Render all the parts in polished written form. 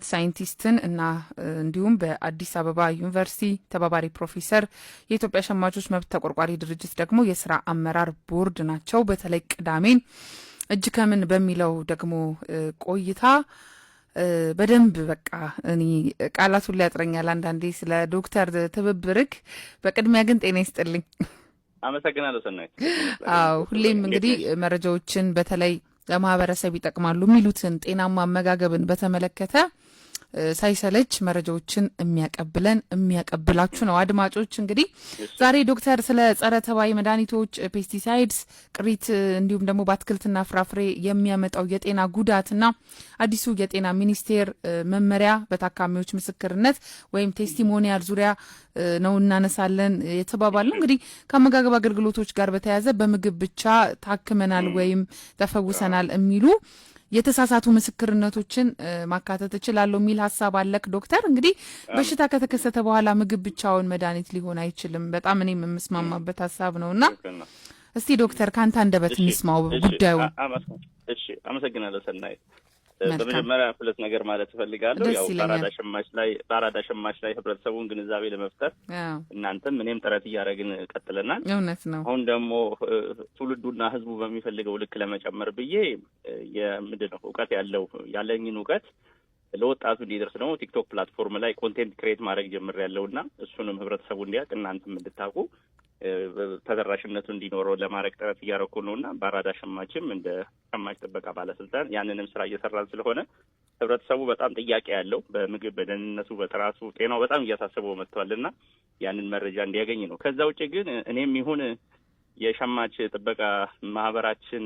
ሳይንቲስትን እና እንዲሁም በአዲስ አበባ ዩኒቨርሲቲ ተባባሪ ፕሮፌሰር የኢትዮጵያ ሸማቾች መብት ተቆርቋሪ ድርጅት ደግሞ የስራ አመራር ቦርድ ናቸው። በተለይ ቅዳሜን እጅ ከምን በሚለው ደግሞ ቆይታ በደንብ በቃ እኔ ቃላቱን ላይ ያጥረኛል አንዳንዴ ስለ ዶክተር ትብብርክ። በቅድሚያ ግን ጤና ይስጥልኝ። አመሰግናለሁ ሰናይት። አዎ ሁሌም እንግዲህ መረጃዎችን በተለይ ለማህበረሰብ ይጠቅማሉ የሚሉትን ጤናማ አመጋገብን በተመለከተ ሳይሰለች መረጃዎችን የሚያቀብላችሁ ነው። አድማጮች እንግዲህ ዛሬ ዶክተር ስለ ጸረ ተባይ መድኃኒቶች ፔስቲሳይድስ ቅሪት እንዲሁም ደግሞ በአትክልትና ፍራፍሬ የሚያመጣው የጤና ጉዳትና አዲሱ የጤና ሚኒስቴር መመሪያ በታካሚዎች ምስክርነት ወይም ቴስቲሞኒያል ዙሪያ ነው እናነሳለን የተባባል ነው። እንግዲህ ከአመጋገብ አገልግሎቶች ጋር በተያያዘ በምግብ ብቻ ታክመናል ወይም ተፈውሰናል የሚሉ የተሳሳቱ ምስክርነቶችን ማካተት እችላለሁ የሚል ሀሳብ አለክ ዶክተር። እንግዲህ በሽታ ከተከሰተ በኋላ ምግብ ብቻውን መድኃኒት ሊሆን አይችልም። በጣም እኔ የምስማማበት ሀሳብ ነውና እስቲ ዶክተር ካንተ አንደበት እንስማው ጉዳዩ። እሺ አመሰግናለሁ ሰናይት። በመጀመሪያ ሁለት ነገር ማለት እፈልጋለሁ። ያው በአራዳ ሸማች ላይ ህብረተሰቡን ግንዛቤ ለመፍጠር እናንተም እኔም ጥረት እያደረግን ቀጥለናል። እውነት ነው። አሁን ደግሞ ትውልዱና ህዝቡ በሚፈልገው ልክ ለመጨመር ብዬ የምንድነው እውቀት ያለኝን እውቀት ለወጣቱ እንዲደርስ ነው ቲክቶክ ፕላትፎርም ላይ ኮንቴንት ክሬት ማድረግ ጀምሬያለሁና እሱንም ህብረተሰቡ እንዲያውቅ እናንተም እንድታውቁ ተደራሽነቱ እንዲኖረው ለማድረግ ጥረት እያደረኩ ነውና በአራዳ ሸማችም እንደ ሸማች ጥበቃ ባለስልጣን ያንንም ስራ እየሰራን ስለሆነ ህብረተሰቡ በጣም ጥያቄ ያለው በምግብ በደህንነቱ በጥራቱ ጤናው በጣም እያሳሰበው መጥቷልና ያንን መረጃ እንዲያገኝ ነው። ከዛ ውጭ ግን እኔም ይሁን የሸማች ጥበቃ ማህበራችን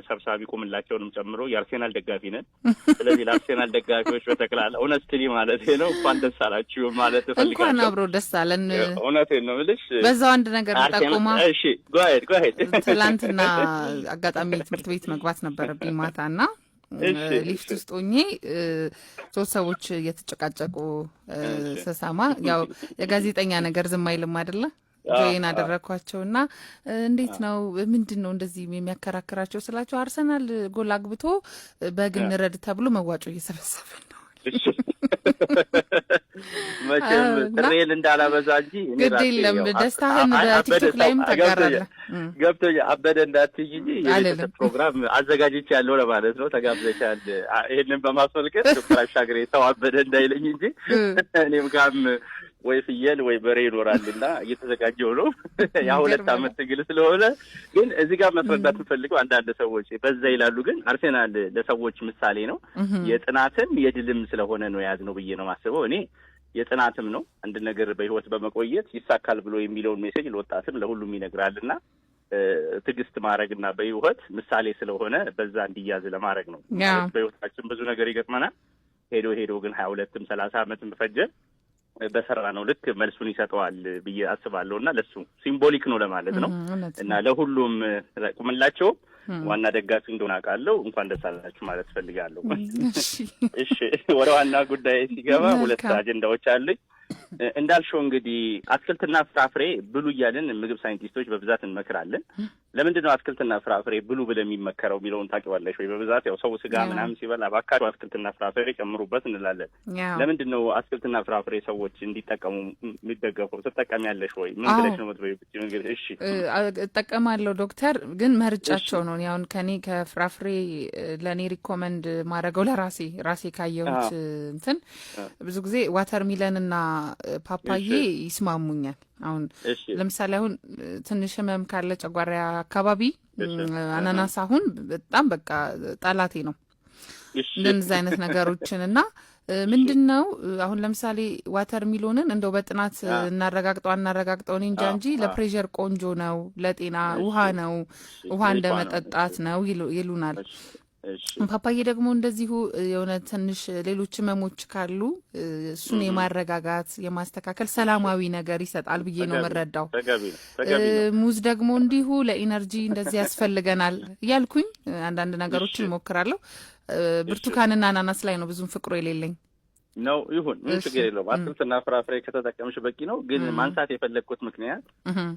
ሰብሳቢ ቁምላቸውንም ጨምሮ የአርሴናል ደጋፊ ነን። ስለዚህ ለአርሴናል ደጋፊዎች በተክላላ ኦነስትሊ ማለት ነው እንኳን ደስ አላችሁ ማለት እፈልጋለሁ። እንኳን አብሮ ደስ አለን። እውነቴን ነው የምልሽ። በዛው አንድ ነገር ጠቁማ። እሺ ጎሄድ ትላንትና አጋጣሚ ትምህርት ቤት መግባት ነበረብኝ ማታና ሊፍት ውስጥ ሆኜ ሶስት ሰዎች እየተጨቃጨቁ ስሰማ ያው የጋዜጠኛ ነገር ዝም አይልም አይደለ? ጆይን አደረኳቸውና እንዴት ነው ምንድን ነው እንደዚህ የሚያከራክራቸው ስላቸው አርሰናል ጎል አግብቶ በግን ረድ ተብሎ መዋጮ እየሰበሰበ ነው። መቼም ጥሬን እንዳላበዛ እንጂ ግድ የለም ደስታህን በቲክቶክ ላይም ተጋራለህ። ገብቶኛል። አበደ እንዳትይ እንጂ የቤተሰብ ፕሮግራም አዘጋጅቼ ያለው ለማለት ነው። ተጋብዘሻል። ይሄንን በማስመልከት ዶክተር አሻግሬ ሰው አበደ እንዳይለኝ እንጂ እኔም ጋርም ወይ ፍየል ወይ በሬ ይኖራልና እየተዘጋጀው ነው። ያ2 ዓመት ትግል ስለሆነ ግን እዚህ ጋር መስረዳት የምፈልገው አንዳንድ ሰዎች በዛ ይላሉ። ግን አርሴናል ለሰዎች ምሳሌ ነው። የጥናትም የድልም ስለሆነ ነው የያዝነው ብዬ ነው ማስበው። እኔ የጥናትም ነው አንድ ነገር በህይወት በመቆየት ይሳካል ብሎ የሚለውን ሜሴጅ ለወጣትም ለሁሉም ይነግራልና ትዕግስት ማድረግና በህይወት ምሳሌ ስለሆነ በዛ እንዲያዝ ለማድረግ ነው። በህይወታችን ብዙ ነገር ይገጥመናል። ሄዶ ግን 22ም 30 ዓመትም ፈጀ በሰራ ነው ልክ መልሱን ይሰጠዋል ብዬ አስባለሁ። እና ለሱ ሲምቦሊክ ነው ለማለት ነው። እና ለሁሉም ቁምላቸው ዋና ደጋፊ እንደሆነ አውቃለሁ። እንኳን ደስ አላችሁ ማለት ፈልጋለሁ። እሺ ወደ ዋና ጉዳይ ሲገባ ሁለት አጀንዳዎች አሉኝ። እንዳልሽው እንግዲህ አትክልትና ፍራፍሬ ብሉ እያልን ምግብ ሳይንቲስቶች በብዛት እንመክራለን። ለምንድን ነው አትክልትና ፍራፍሬ ብሉ ብለን የሚመከረው የሚለውን ታውቂዋለሽ ወይ? በብዛት ያው ሰው ስጋ ምናምን ሲበላ እባካችሁ አትክልትና ፍራፍሬ ጨምሩበት እንላለን። ለምንድን ነው አትክልትና ፍራፍሬ ሰዎች እንዲጠቀሙ የሚደገፈው? ትጠቀሚያለሽ ወይ? ምን ብለሽ ነው የምትበይው? እሺ እጠቀማለሁ ዶክተር፣ ግን መርጫቸው ነው። ያው ከኔ ከፍራፍሬ ለኔ ሪኮመንድ ማድረገው ራሴ ካየሁት እንትን ብዙ ጊዜ ዋተርሚለን እና ፓፓዬ ይስማሙኛል። አሁን ለምሳሌ አሁን ትንሽ ህመም ካለ ጨጓራ አካባቢ አናናስ አሁን በጣም በቃ ጠላቴ ነው እንደዚህ አይነት ነገሮችን እና ምንድነው አሁን ለምሳሌ ዋተር ሚሎንን እንደው በጥናት እናረጋግጠው እንጃ እንጂ ለፕሬሸር ቆንጆ ነው፣ ለጤና ውሃ እንደመጠጣት ነው ይሉናል። ፓፓዬ ደግሞ እንደዚሁ የሆነ ትንሽ ሌሎች ህመሞች ካሉ እሱን የማረጋጋት የማስተካከል ሰላማዊ ነገር ይሰጣል ብዬ ነው የምረዳው። ሙዝ ደግሞ እንዲሁ ለኢነርጂ እንደዚህ ያስፈልገናል እያልኩኝ አንዳንድ ነገሮችን እሞክራለሁ። ብርቱካንና አናናስ ላይ ነው ብዙም ፍቅሩ የሌለኝ። ነው ይሁን ምን ችግር የለውም። አትክልትና ፍራፍሬ ከተጠቀምሽ በቂ ነው። ግን ማንሳት የፈለግኩት ምክንያት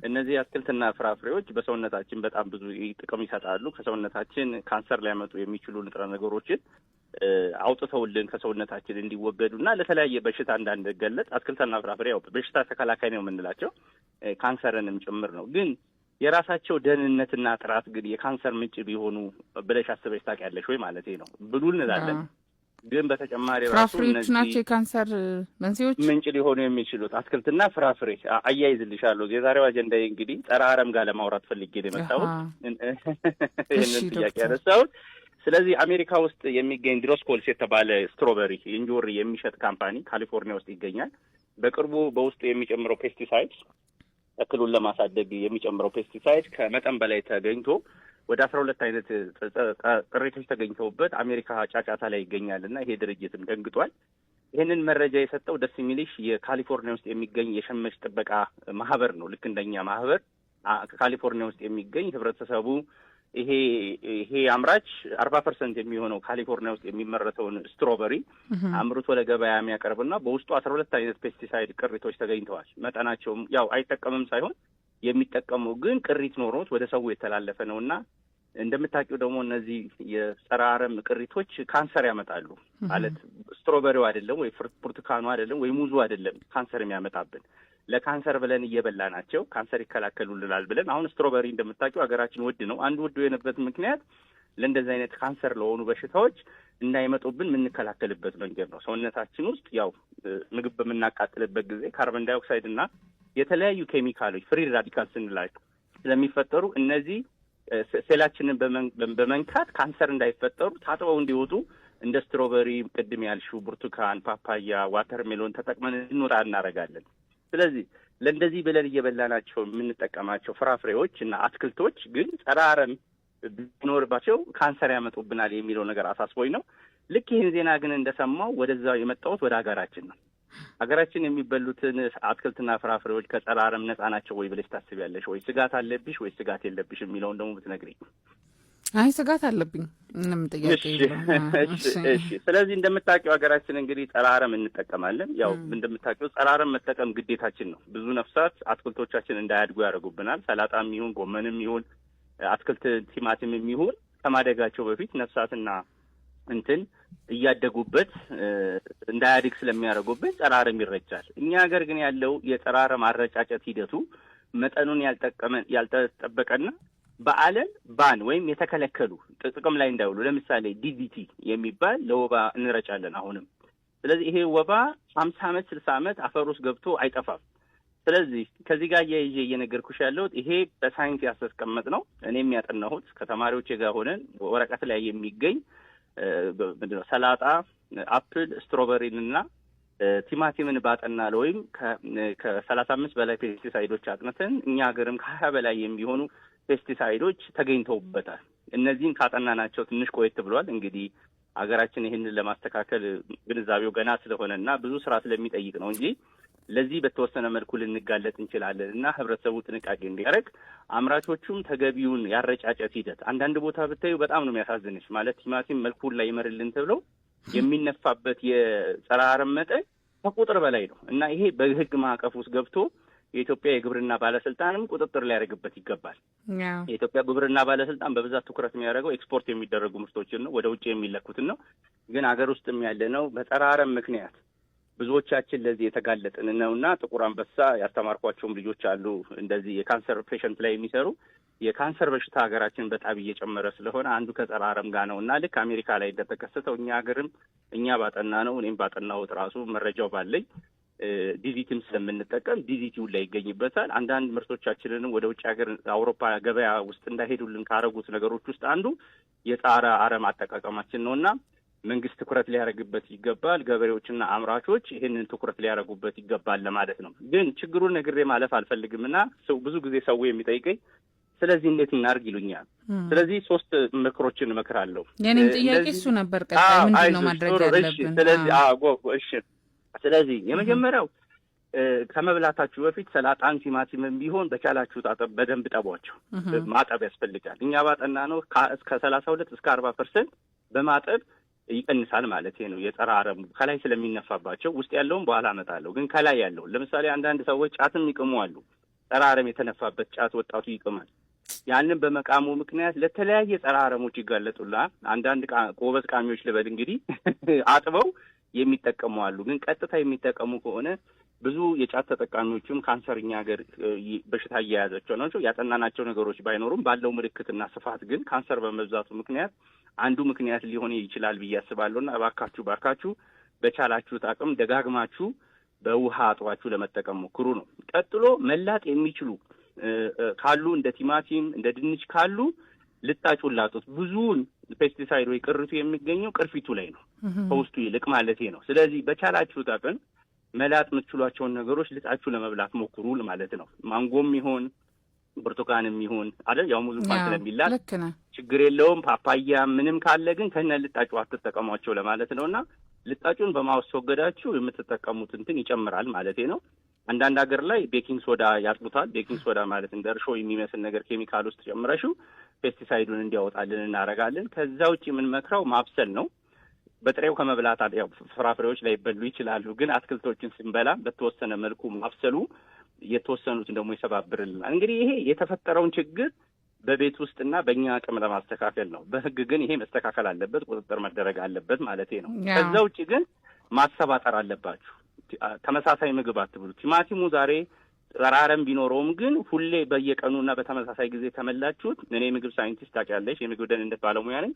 እነዚህ አትክልትና ፍራፍሬዎች በሰውነታችን በጣም ብዙ ጥቅም ይሰጣሉ። ከሰውነታችን ካንሰር ሊያመጡ የሚችሉ ንጥረ ነገሮችን አውጥተውልን ከሰውነታችን እንዲወገዱና ለተለያየ በሽታ እንዳንገለጥ አትክልትና ፍራፍሬ ያው በሽታ ተከላካይ ነው የምንላቸው ካንሰርንም ጭምር ነው። ግን የራሳቸው ደህንነትና ጥራት ግን የካንሰር ምንጭ ቢሆኑ ብለሽ አስበሽ ታውቂያለሽ ወይ ማለት ነው? ብሉ እንላለን፣ ግን በተጨማሪ ፍራፍሬዎች ናቸው የካንሰር መንስኤዎች ምንጭ ሊሆኑ የሚችሉት። አትክልትና ፍራፍሬ አያይዝልሻለሁ። የዛሬው አጀንዳዬ እንግዲህ ጸረ አረም ጋር ለማውራት ፈልጌ ነው የመጣሁት ይህንን ጥያቄ ያነሳሁት። ስለዚህ አሜሪካ ውስጥ የሚገኝ ድሮስኮልስ የተባለ ስትሮበሪ እንጆሪ የሚሸጥ ካምፓኒ ካሊፎርኒያ ውስጥ ይገኛል። በቅርቡ በውስጡ የሚጨምረው ፔስቲሳይድ ተክሉን ለማሳደግ የሚጨምረው ፔስቲሳይድ ከመጠን በላይ ተገኝቶ ወደ 12 አይነት ቅሪቶች ተገኝተውበት አሜሪካ ጫጫታ ላይ ይገኛልና ይሄ ድርጅትም ደንግጧል። ይህንን መረጃ የሰጠው ደስ የሚልሽ የካሊፎርኒያ ውስጥ የሚገኝ የሸማች ጥበቃ ማህበር ነው። ልክ እንደኛ ማህበር ካሊፎርኒያ ውስጥ የሚገኝ ህብረተሰቡ ይሄ አምራች 40% የሚሆነው ካሊፎርኒያ ውስጥ የሚመረተውን ስትሮበሪ አምርቶ ለገበያ የሚያቀርብና በውስጡ 12 አይነት ፔስቲሳይድ ቅሪቶች ተገኝተዋል። መጠናቸውም ያው አይጠቀምም ሳይሆን የሚጠቀመው ግን ቅሪት ኖሮት ወደ ሰው የተላለፈ ነውና እንደምታውቂው ደግሞ እነዚህ የጸረ አረም ቅሪቶች ካንሰር ያመጣሉ። ማለት ስትሮበሪው አይደለም ወይ ብርቱካኑ አይደለም ወይ ሙዙ አይደለም ካንሰር የሚያመጣብን፣ ለካንሰር ብለን እየበላ ናቸው ካንሰር ይከላከሉልናል ብለን። አሁን ስትሮበሪ እንደምታውቂው ሀገራችን ውድ ነው። አንዱ ውድ የሆነበት ምክንያት ለእንደዚህ አይነት ካንሰር ለሆኑ በሽታዎች እንዳይመጡብን የምንከላከልበት መንገድ ነው። ሰውነታችን ውስጥ ያው ምግብ በምናቃጥልበት ጊዜ ካርቦን ዳይኦክሳይድ እና የተለያዩ ኬሚካሎች ፍሪ ራዲካል ስንላቸው ስለሚፈጠሩ እነዚህ ሴላችንን በመንካት ካንሰር እንዳይፈጠሩ ታጥበው እንዲወጡ እንደ ስትሮበሪ፣ ቅድም ያልሽው ብርቱካን፣ ፓፓያ፣ ዋተርሜሎን ተጠቅመን እንወጣ እናደርጋለን። ስለዚህ ለእንደዚህ ብለን እየበላናቸው የምንጠቀማቸው ፍራፍሬዎች እና አትክልቶች ግን ጸረ አረም ቢኖርባቸው ካንሰር ያመጡብናል የሚለው ነገር አሳስቦኝ ነው። ልክ ይህን ዜና ግን እንደሰማው ወደዛ የመጣሁት ወደ ሀገራችን ነው። ሀገራችን የሚበሉትን አትክልትና ፍራፍሬዎች ከጸረ አረም ነጻ ናቸው ወይ ብለሽ ታስቢያለሽ ወይ? ስጋት አለብሽ ወይ ስጋት የለብሽ የሚለውን ደግሞ ብትነግሪኝ። አይ ስጋት አለብኝ ምንም ጥያቄ የለውም። እሺ ስለዚህ እንደምታውቂው ሀገራችን እንግዲህ ጸረ አረም እንጠቀማለን። ያው እንደምታውቂው ጸረ አረም መጠቀም ግዴታችን ነው። ብዙ ነፍሳት አትክልቶቻችን እንዳያድጉ ያደርጉብናል። ሰላጣም ይሁን ጎመንም ይሁን አትክልት ቲማቲምም ይሁን ከማደጋቸው በፊት ነፍሳትና እንትን እያደጉበት እንዳያድግ ስለሚያደርጉበት ጸረ አረም ይረጫል። እኛ ሀገር ግን ያለው የጸረ አረም አረጫጨት ሂደቱ መጠኑን ያልተጠበቀና በዓለም ባን ወይም የተከለከሉ ጥቅም ላይ እንዳይውሉ ለምሳሌ ዲዲቲ የሚባል ለወባ እንረጫለን አሁንም። ስለዚህ ይሄ ወባ 50 ዓመት 60 ዓመት አፈር ውስጥ ገብቶ አይጠፋም። ስለዚህ ከዚህ ጋር እየነገርኩሽ ያለሁት ይሄ በሳይንስ ያስቀመጥ ነው። እኔም ያጠናሁት ከተማሪዎች ጋር ሆነን ወረቀት ላይ የሚገኝ ምንድነው ሰላጣ፣ አፕል፣ ስትሮበሪንና ቲማቲምን ባጠናል ወይም ከ35 በላይ ፔስቲሳይዶች አጥንተን እኛ ሀገርም ከ20 በላይ የሚሆኑ ፔስቲሳይዶች ተገኝተውበታል። እነዚህን ካጠናናቸው ትንሽ ቆየት ብሏል። እንግዲህ ሀገራችን ይህንን ለማስተካከል ግንዛቤው ገና ስለሆነና ብዙ ስራ ስለሚጠይቅ ነው እንጂ ለዚህ በተወሰነ መልኩ ልንጋለጥ እንችላለን እና ህብረተሰቡ ጥንቃቄ እንዲያደርግ አምራቾቹም ተገቢውን ያረጫጨት ሂደት አንዳንድ ቦታ ብታዩ በጣም ነው የሚያሳዝንሽ። ማለት ቲማቲም መልኩን ላይ ይመርልን ተብለው የሚነፋበት የጸረ አረም መጠን ከቁጥር በላይ ነው እና ይሄ በህግ ማዕቀፍ ውስጥ ገብቶ የኢትዮጵያ የግብርና ባለስልጣንም ቁጥጥር ሊያደርግበት ይገባል። የኢትዮጵያ ግብርና ባለስልጣን በብዛት ትኩረት የሚያደርገው ኤክስፖርት የሚደረጉ ምርቶችን ነው፣ ወደ ውጭ የሚለኩትን ነው። ግን ሀገር ውስጥም ያለ ነው በጸረ አረም ምክንያት ብዙዎቻችን ለዚህ የተጋለጥን ነውና ጥቁር አንበሳ ያስተማርኳቸውም ልጆች አሉ እንደዚህ የካንሰር ፔሸንት ላይ የሚሰሩ የካንሰር በሽታ ሀገራችን በጣም እየጨመረ ስለሆነ አንዱ ከጸረ አረም ጋር ነውና ልክ አሜሪካ ላይ እንደተከሰተው እኛ ሀገርም እኛ ባጠና ነው እኔም ባጠናሁት ራሱ መረጃው ባለኝ ዲዚቲም ስለምንጠቀም ዲዚቲውን ላይ ይገኝበታል። አንዳንድ ምርቶቻችንንም ወደ ውጭ ሀገር አውሮፓ ገበያ ውስጥ እንዳይሄዱልን ካረጉት ነገሮች ውስጥ አንዱ የጸረ አረም አጠቃቀማችን ነውና መንግስት ትኩረት ሊያደርግበት ይገባል። ገበሬዎችና አምራቾች ይህንን ትኩረት ሊያደርጉበት ይገባል ለማለት ነው። ግን ችግሩን ነግሬ ማለፍ አልፈልግምና ብዙ ጊዜ ሰው የሚጠይቀኝ ስለዚህ እንዴት እናድርግ ይሉኛል። ስለዚህ 3 ምክሮችን እመክራለሁ። የኔም ጥያቄ እሱ ነበር። ቀጣይ ምንድን ነው ማድረግ ያለብን? ስለዚህ የመጀመሪያው ከመብላታችሁ በፊት ሰላጣን ቲማቲምም ቢሆን በቻላችሁ በደንብ ጠቧቸው። ማጠብ ያስፈልጋል። እኛ ባጠና ነው እስከ 32 እስከ 40% በማጠብ ይቀንሳል ማለት ነው። የጸረ አረሙ ከላይ ስለሚነፋባቸው ውስጥ ያለውን በኋላ አመጣለሁ። ግን ከላይ ያለው ለምሳሌ አንዳንድ ሰዎች ጫትም ይቅሙ አሉ። ጸረ አረም የተነፋበት ጫት ወጣቱ ይቅማል። ያንን በመቃሙ ምክንያት ለተለያየ ጸረ አረሞች ይጋለጡልሃል። አንዳንድ ጎበዝ ቃሚዎች ልበል እንግዲህ አጥበው የሚጠቀሙ አሉ። ግን ቀጥታ የሚጠቀሙ ከሆነ ብዙ የጫት ተጠቃሚዎችም ካንሰርኛ ሀገር በሽታ እየያዛቸው ናቸው። ያጠናናቸው ነገሮች ባይኖሩም ባለው ምልክትና ስፋት ግን ካንሰር በመብዛቱ ምክንያት አንዱ ምክንያት ሊሆን ይችላል ብዬ አስባለሁና እባካችሁ በቻላችሁት አቅም ደጋግማችሁ በውሃ አጥባችሁ ለመጠቀም ሞክሩ ነው። ቀጥሎ መላጥ የሚችሉ ካሉ እንደ ቲማቲም እንደ ድንች ካሉ ልጣጩን ላጡት። ብዙውን ፔስቲሳይድ ወይ ቅርቱ የሚገኘው ቅርፊቱ ላይ ነው፣ ከውስጡ ይልቅ ማለቴ ነው። ስለዚህ በቻላችሁት አቅም መላጥ የምትችሏቸውን ነገሮች ልጣችሁ ለመብላት ሞክሩ ማለት ነው። ማንጎም ይሁን ብርቱካንም ይሁን አይደል፣ ያው ሙዙ እንኳን ስለሚላጥ ችግር የለውም። ፓፓያ ምንም ካለ ግን ከነ ልጣጩ አትጠቀሟቸው ለማለት ነውና ልጣጩን በማስወገዳችሁ የምትጠቀሙት እንትን ይጨምራል ማለቴ ነው። አንዳንድ ሀገር ላይ ቤኪንግ ሶዳ ያጥቡታል። ቤኪንግ ሶዳ ማለት እንደ እርሾ የሚመስል ነገር ኬሚካል ውስጥ ጨምረሽው ፔስቲሳይዱን እንዲያወጣልን እናደርጋለን። ከዛ ውጭ የምንመክረው ማብሰል ነው። በጥሬው ከመብላት ያው ፍራፍሬዎች ላይ ይበሉ ይችላሉ፣ ግን አትክልቶችን ስንበላ በተወሰነ መልኩ ማብሰሉ የተወሰኑትን ደግሞ ይሰባብርልናል። እንግዲህ ይሄ የተፈጠረውን ችግር በቤት ውስጥና በእኛ አቅም ለማስተካከል ነው። በህግ ግን ይሄ መስተካከል አለበት፣ ቁጥጥር መደረግ አለበት ማለቴ ነው። ከዛ ውጭ ግን ማሰባጠር አለባችሁ። ተመሳሳይ ምግብ አትብሉ። ቲማቲሙ ዛሬ ጸረ አረም ቢኖረውም ግን ሁሌ በየቀኑና በተመሳሳይ ጊዜ ተመላችሁት። እኔ ምግብ ሳይንቲስት ታውቂያለሽ፣ የምግብ ደህንነት ባለሙያ ነኝ።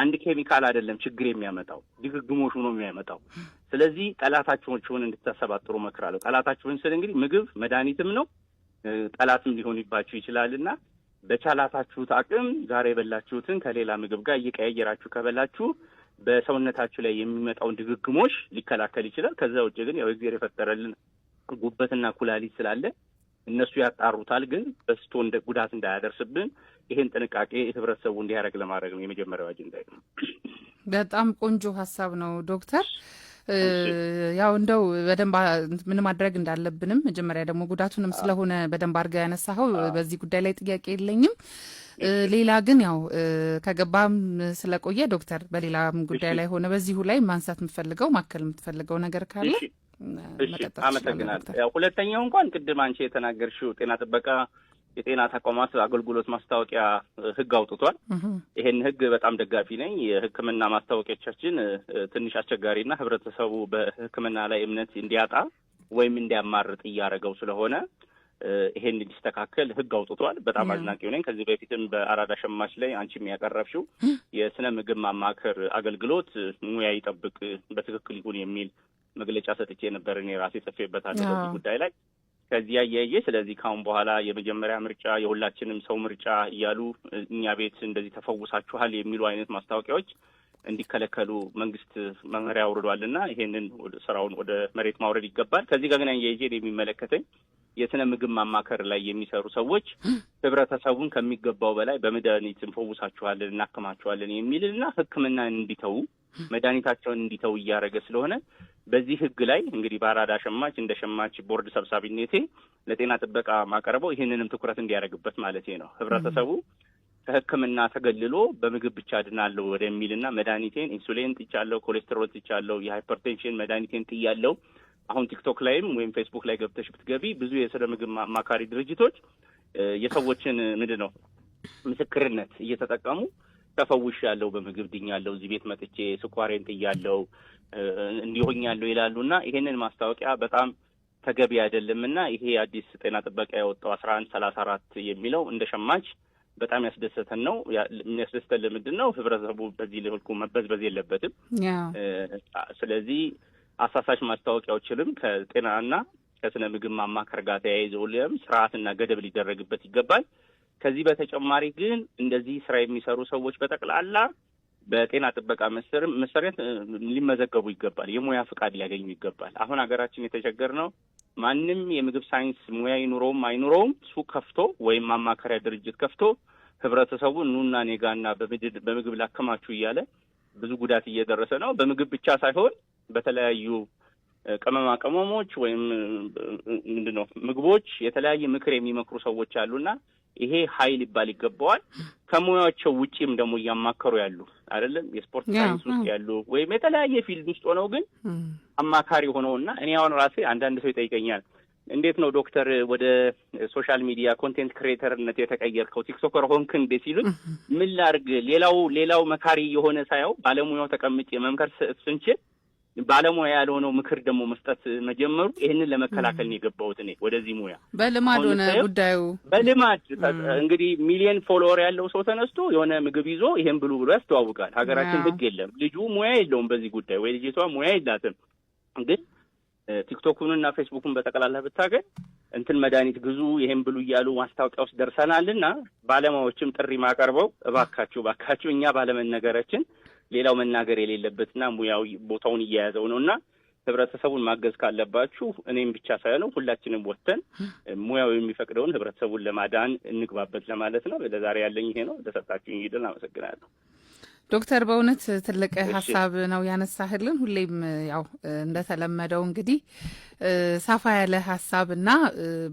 አንድ ኬሚካል አይደለም ችግር የሚያመጣው ድግግሞሹ ነው የሚያመጣው። ስለዚህ ጠላታችሁን እንድታሰባጥሩ እመክራለሁ። ጠላታችሁን ስል እንግዲህ ምግብ መድኃኒትም ነው፣ ጠላትም ሊሆንባችሁ ይችላልና በቻላታችሁት አቅም ዛሬ የበላችሁትን ከሌላ ምግብ ጋር እየቀያየራችሁ ከበላችሁ በሰውነታችሁ ላይ የሚመጣውን ድግግሞሽ ሊከላከል ይችላል። ከዛ ውጭ ግን ያው እግዚአብሔር የፈጠረልን ጉበትና ኩላሊት ስላለ እነሱ ያጣሩታል። ግን በስቶ እንደ ጉዳት እንዳያደርስብን ይሄን ጥንቃቄ ህብረተሰቡ እንዲያደርግ ለማድረግ ነው የመጀመሪያው አጀንዳ። በጣም ቆንጆ ሀሳብ ነው ዶክተር። ያው እንደው በደንብ ምን ማድረግ እንዳለብንም መጀመሪያ ደግሞ ጉዳቱንም ስለሆነ በደንብ አድርገህ ያነሳኸው በዚህ ጉዳይ ላይ ጥያቄ የለኝም። ሌላ ግን ያው ከገባም ስለቆየ ዶክተር በሌላም ጉዳይ ላይ ሆነ በዚሁ ላይ ማንሳት የምትፈልገው ማከል የምትፈልገው ነገር ካለ አመሰግናለሁ። ያው ሁለተኛው እንኳን ቅድም አንቺ የተናገርሽው ጤና ጥበቃ የጤና ተቋማት አገልግሎት ማስታወቂያ ህግ አውጥቷል። ይሄን ህግ በጣም ደጋፊ ነኝ። የሕክምና ማስታወቂያዎቻችን ትንሽ አስቸጋሪና ህብረተሰቡ በሕክምና ላይ እምነት እንዲያጣ ወይም እንዲያማርጥ እያደረገው ስለሆነ ይሄን እንዲስተካከል ህግ አውጥቷል። በጣም አድናቂው ነኝ። ከዚህ በፊትም በአራዳ ሸማች ላይ አንቺም ያቀረብሽው የስነ ምግብ ማማከር አገልግሎት ሙያ ይጠብቅ በትክክል ይሁን የሚል መግለጫ ሰጥቼ ነበር። እኔ ራሴ ጽፌበታለሁ በዚህ ጉዳይ ላይ። ከዚህ ያያየ ስለዚህ ካሁን በኋላ የመጀመሪያ ምርጫ የሁላችንም ሰው ምርጫ እያሉ እኛ ቤት እንደዚህ ተፈውሳችኋል የሚሉ አይነት ማስታወቂያዎች እንዲከለከሉ መንግስት መመሪያ አውርዷልና ይሄንን ስራውን ወደ መሬት ማውረድ ይገባል። ከዚህ ጋር ግን ያያየ የሚመለከተኝ የስነ ምግብ ማማከር ላይ የሚሰሩ ሰዎች ህብረተሰቡን ከሚገባው በላይ በመድኃኒት እንፈውሳችኋለን እናክማችኋለን የሚልና ሕክምናን እንዲተው መድኃኒታቸውን እንዲተው እያደረገ ስለሆነ በዚህ ህግ ላይ እንግዲህ በአራዳ ሸማች እንደ ሸማች ቦርድ ሰብሳቢነቴ ለጤና ጥበቃ ማቀረበው ይህንንም ትኩረት እንዲያደርግበት ማለቴ ነው። ህብረተሰቡ ከሕክምና ተገልሎ በምግብ ብቻ ድናለሁ ወደሚልና መድኃኒቴን ኢንሱሊን ጥቻለሁ፣ ኮሌስትሮል ጥቻለሁ፣ የሃይፐርቴንሽን መድኃኒቴን ጥያለሁ። አሁን ቲክቶክ ላይም ወይም ፌስቡክ ላይ ገብተሽ ብትገቢ ብዙ የስነ ምግብ አማካሪ ድርጅቶች የሰዎችን ምስክርነት እየተጠቀሙ ተፈውሻለሁ፣ በምግብ ድኛለሁ፣ እዚህ ቤት መጥቼ ስኳሬን ጥያለሁ፣ እንዲሆኛለሁ ይላሉና ይሄንን ማስታወቂያ በጣም ተገቢ አይደለምና ይሄ አዲስ ጤና ጥበቃ ያወጣው 1134 የሚለው እንደ ሸማች በጣም ያስደሰተን ነው። የሚያስደስተን ለምንድን ነው? ህብረተሰቡ በዚህ ልኩ መበዝበዝ የለበትም። ስለዚህ አሳሳች ማስታወቂያዎችንም ከጤናና ከስነ ምግብ ማማከር ጋር ተያይዘው ስርዓትና ገደብ ሊደረግበት ይገባል። ከዚህ በተጨማሪ ግን እንደዚህ ስራ የሚሰሩ ሰዎች በጠቅላላ በጤና ጥበቃ መሰረት ሊመዘገቡ ይገባል። የሙያ ፍቃድ ሊያገኙ ይገባል። አሁን ሀገራችን የተቸገርነው ማንም የምግብ ሳይንስ ሙያ ይኑረውም አይኑረውም ሱቅ ከፍቶ ወይም ማማከሪያ ድርጅት ከፍቶ ህብረተሰቡ ኑና ኔጋና በምግብ ላከማችሁ እያለ ብዙ ጉዳት እየደረሰ ነው። በምግብ ብቻ ሳይሆን በተለያዩ ቅመማ ቅመሞች ወይም ምንድነው ምግቦች የተለያየ ምክር የሚመክሩ ሰዎች አሉና ይሄ ኃይል ሊባል ይገባዋል። ከሙያቸው ውጪም ደግሞ እያማከሩ ያሉ አይደለም የስፖርት ሳይንስ ውስጥ ያሉ ወይም የተለያየ ፊልድ ውስጥ ሆነው ግን አማካሪ ሆነውና እኔ አሁን ራሴ አንዳንድ ሰው ይጠይቀኛል እንዴት ነው ዶክተር ወደ ሶሻል ሚዲያ ኮንቴንት ክሬተርነት የተቀየርከው? ቲክቶከር ሆንክ እንዴ ሲሉኝ ምን ላድርግ? ሌላው መካሪ የሆነ ሳይው ባለሙያው ተቀምጬ መምከር ስንችል ባለሙያ ያልሆነው ምክር ደግሞ መስጠት መጀመሩ ይሄንን ለመከላከል ነው የገባሁት እኔ ወደዚህ ሙያ። በልማድ ሆነ ጉዳዩ በልማድ እንግዲህ ሚሊየን ፎሎወር ያለው ሰው ተነስቶ የሆነ ምግብ ይዞ ይሄን ብሉ ብሎ ያስተዋውቃል። ሀገራችን ህግ የለም። ልጁ ሙያ የለውም በዚህ ጉዳይ ወይ ልጅቷ ሙያ የላትም። ግን ቲክቶኩንና ፌስቡኩን በጠቅላላ ብታገኝ እንትን መድኃኒት ግዙ ይሄን ብሉ እያሉ ማስታወቂያ ውስጥ ደርሰናልና ባለሙያዎችም ጥሪ ማቀርበው እባካችሁ እኛ ባለመነገራችን ሌላው መናገር የሌለበትና ሙያው ቦታውን እየያዘው ነውና ህብረተሰቡን ማገዝ ካለባችሁ እኔም ብቻ ሳይሆን ሁላችንም ወጥተን ሙያው የሚፈቅደውን ህብረተሰቡን ለማዳን እንግባበት ለማለት ነው። ለዛሬ ያለኝ ይሄ ነው። ለሰጣችሁኝ ይድል አመሰግናለሁ። ዶክተር በእውነት ትልቅ ሀሳብ ነው ያነሳህልን። ሁሌም ያው እንደተለመደው እንግዲህ ሰፋ ያለ ሀሳብና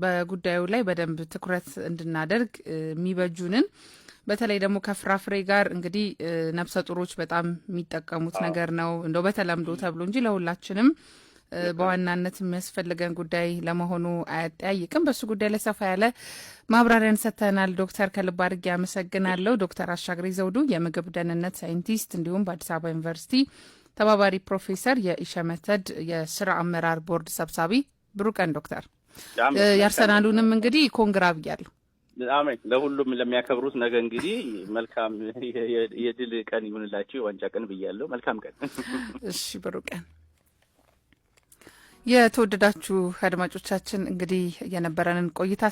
በጉዳዩ ላይ በደንብ ትኩረት እንድናደርግ የሚበጁንን በተለይ ደግሞ ከፍራፍሬ ጋር እንግዲህ ነፍሰ ጡሮች በጣም የሚጠቀሙት ነገር ነው እንደው በተለምዶ ተብሎ እንጂ ለሁላችንም በዋናነት የሚያስፈልገን ጉዳይ ለመሆኑ አያጠያይቅም። በሱ ጉዳይ ላይ ሰፋ ያለ ማብራሪያን ሰጥተናል። ዶክተር ከልብ አድርጌ አመሰግናለሁ። ዶክተር አሻግሬ ዘውዱ የምግብ ደህንነት ሳይንቲስት እንዲሁም በአዲስ አበባ ዩኒቨርሲቲ ተባባሪ ፕሮፌሰር የኢሸመተድ የስራ አመራር ቦርድ ሰብሳቢ። ብሩቀን ዶክተር የአርሰናሉንም እንግዲህ ኮንግራ ብያለሁ። አሜን። ለሁሉም ለሚያከብሩት ነገ እንግዲህ መልካም የድል ቀን ይሁንላችሁ፣ የዋንጫ ቀን ብያለሁ። መልካም ቀን። እሺ ብሩቀን። የተወደዳችሁ አድማጮቻችን እንግዲህ የነበረንን ቆይታ